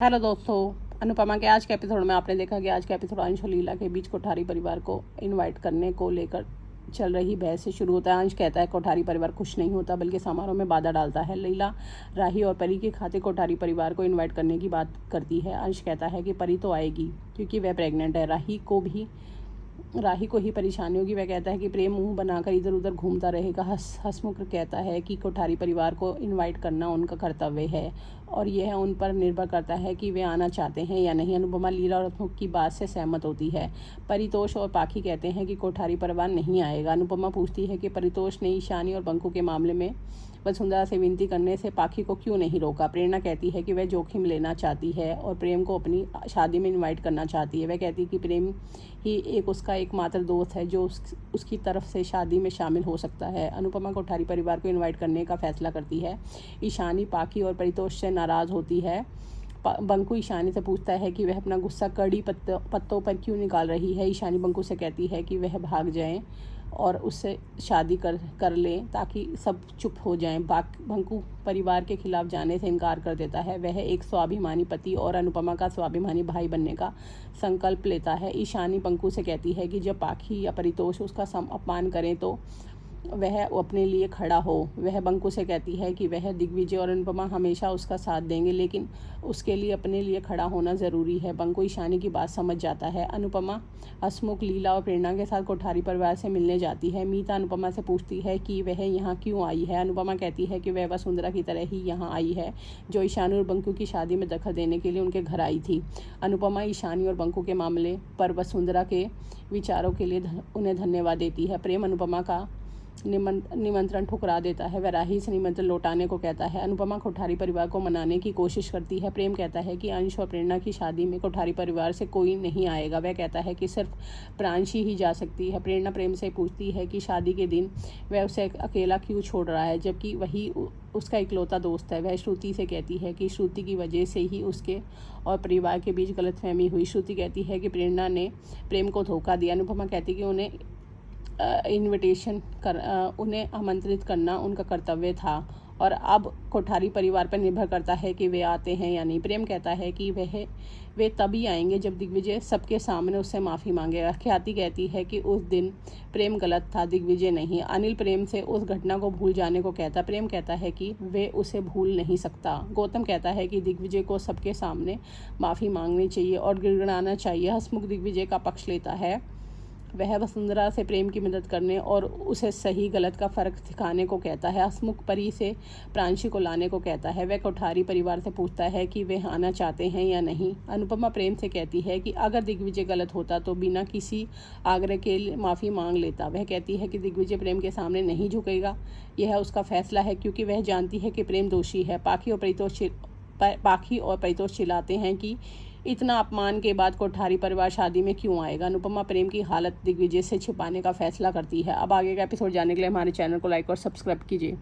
Hello दोस्तों, अनुपमा के आज के एपिसोड में आपने देखा कि आज के एपिसोड अंश और लीला के बीच कोठारी परिवार को इनवाइट करने को लेकर चल रही बहस से शुरू होता है। अंश कहता है कोठारी परिवार खुश नहीं होता बल्कि समारोह में बाधा डालता है। लीला राही और परी के खाते कोठारी परिवार को इनवाइट करने की बात करती है। अंश कहता है कि परी तो आएगी क्योंकि वह प्रेग्नेंट है। राही को ही परेशानी होगी। वह कहता है कि प्रेम मुंह बनाकर इधर उधर घूमता रहेगा। हंसमुख कहता है कि कोठारी परिवार को इनवाइट करना उनका कर्तव्य है और यह उन पर निर्भर करता है कि वे आना चाहते हैं या नहीं। अनुपमा लीला और हंसमुख की बात से सहमत होती है। परितोष और पाखी कहते हैं कि कोठारी परिवार नहीं आएगा। अनुपमा पूछती है कि परितोष ने ईशानी और बंकू के मामले में वसुंधरा से विनती करने से पाखी को क्यों नहीं रोका। प्रेरणा कहती है कि वह जोखिम लेना चाहती है और प्रेम को अपनी शादी में इनवाइट करना चाहती है। वह कहती है कि प्रेम ही उसका एकमात्र दोस्त है जो उसकी तरफ से शादी में शामिल हो सकता है। अनुपमा कोठारी परिवार को इनवाइट करने का फैसला करती है। ईशानी पाखी और परितोष से नाराज़ होती है। बंकू ईशानी से पूछता है कि वह अपना गुस्सा कड़ी पत्तों पर क्यों निकाल रही है। ईशानी बंकू से कहती है कि वह भाग जाएं और उससे शादी कर लें ताकि सब चुप हो जाएं। बंकू परिवार के खिलाफ जाने से इनकार कर देता है। वह एक स्वाभिमानी पति और अनुपमा का स्वाभिमानी भाई बनने का संकल्प लेता है। ईशानी बंकू से कहती है कि जब पाखी या परितोष उसका अपमान करें तो वह अपने लिए खड़ा हो। वह बंकू से कहती है कि वह दिग्विजय और अनुपमा हमेशा उसका साथ देंगे लेकिन उसके लिए अपने लिए खड़ा होना ज़रूरी है। बंकू ईशानी की बात समझ जाता है। अनुपमा हंसमुख लीला और प्रेरणा के साथ कोठारी परिवार से मिलने जाती है। मीता अनुपमा से पूछती है कि वह यहाँ क्यों आई है। अनुपमा कहती है कि वह वसुंधरा की तरह ही यहाँ आई है जो ईशानी और बंकू की शादी में दखल देने के लिए उनके घर आई थी। अनुपमा ईशानी और बंकू के मामले पर वसुंधरा के विचारों के लिए उन्हें धन्यवाद देती है। प्रेम अनुपमा का निमंत्रण ठुकरा देता है। वह राही से निमंत्रण लौटाने को कहता है। अनुपमा कोठारी परिवार को मनाने की कोशिश करती है। प्रेम कहता है कि अंश और प्रेरणा की शादी में कोठारी परिवार से कोई नहीं आएगा। वह कहता है कि सिर्फ प्रांशी ही जा सकती है। प्रेरणा प्रेम से पूछती है कि शादी के दिन वह उसे अकेला क्यों छोड़ रहा है जबकि वही उसका इकलौता दोस्त है। वह श्रुति से कहती है कि श्रुति की वजह से ही उसके और परिवार के बीच गलतफहमी हुई। श्रुति कहती है कि प्रेरणा ने प्रेम को धोखा दिया। अनुपमा कहती है कि उन्हें आमंत्रित करना उनका कर्तव्य था और अब कोठारी परिवार पर निर्भर करता है कि वे आते हैं या नहीं। प्रेम कहता है कि वे तभी आएंगे जब दिग्विजय सबके सामने उससे माफ़ी मांगेगा। ख्याति कहती है कि उस दिन प्रेम गलत था, दिग्विजय नहीं। अनिल प्रेम से उस घटना को भूल जाने को कहता। प्रेम कहता है कि वे उसे भूल नहीं सकता। गौतम कहता है कि दिग्विजय को सबके सामने माफ़ी मांगनी चाहिए और गिड़गिड़ाना चाहिए। हंसमुख दिग्विजय का पक्ष लेता है। वह वसुंधरा से प्रेम की मदद करने और उसे सही गलत का फ़र्क सिखाने को कहता है। हंसमुख परी से प्रांशी को लाने को कहता है। वह कोठारी परिवार से पूछता है कि वे आना चाहते हैं या नहीं। अनुपमा प्रेम से कहती है कि अगर दिग्विजय गलत होता तो बिना किसी आग्रह के माफ़ी मांग लेता। वह कहती है कि दिग्विजय प्रेम के सामने नहीं झुकेगा। यह उसका फैसला है क्योंकि वह जानती है कि प्रेम दोषी है। पाखी और परितोष चिल्लाते हैं कि इतना अपमान के बाद कोठारी परिवार शादी में क्यों आएगा। अनुपमा प्रेम की हालत दिग्विजय से छिपाने का फैसला करती है। अब आगे का एपिसोड जानने के लिए हमारे चैनल को लाइक और सब्सक्राइब कीजिए।